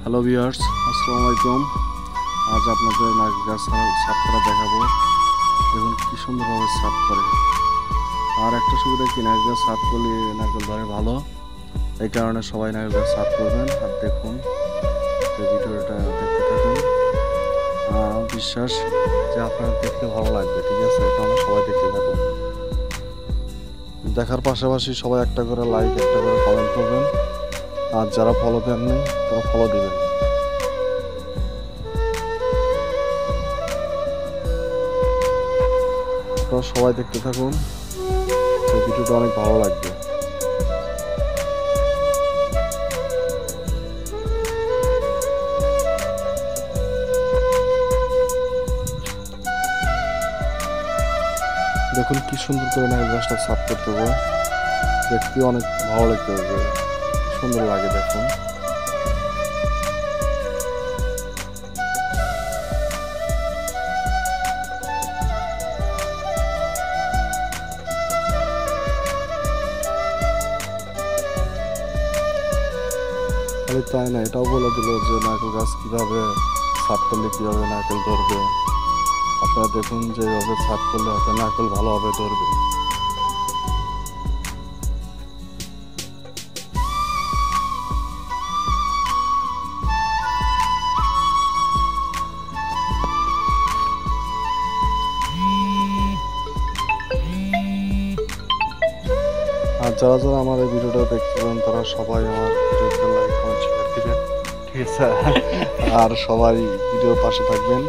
Hello viewers, আসসালামু আলাইকুম। আজ আপনাদের নারকেল গাছ সাফ করা দেখাবো। দেখুন কি সুন্দরভাবে সাফ করে। আর একটা সুবিধা কি, নারকেল গাছ সাফ করলে নারকেল ধরে ভালো, এই কারণে সবাই নারকেল গাছ সাফ করবেন। আর দেখুন, ভিডিওটা দেখতে থাকুন। বিশ্বাস যে আপনার দেখতে ভালো লাগবে, ঠিক আছে? এই কারণে সবাই দেখতে থাকুন। দেখার পাশাপাশি সবাই একটা করে লাইক, একটা করে কমেন্ট করবেন। আর যারা ফলো দেননি তারা ফলো দিবেন। আপনারা সবাই দেখতে থাকুন, এই ভিডিওটা অনেক ভালো লাগবে। দেখুন কি সুন্দর করে নারকেল গাছটা সাফ করতে হবে, দেখতে অনেক ভালো লাগতে হবে, সুন্দর লাগে। দেখুন খালি তাই না, এটাও বলে দিল যে নারকেল গাছ কিভাবে সাফ করলে কিভাবে নারকেল ধরবে। আপনারা দেখুন যেভাবে সাফ করলে হয়তো নারকেল ভালোভাবে ধরবে। আর যারা যারা আমার এই ভিডিওটা দেখতেছেন তারা সবাই আমার ভিডিওতে লাইক কমেন্ট শেয়ার দিবেন, ঠিক আছে? আর সবাই ভিডিওর পাশে থাকবেন।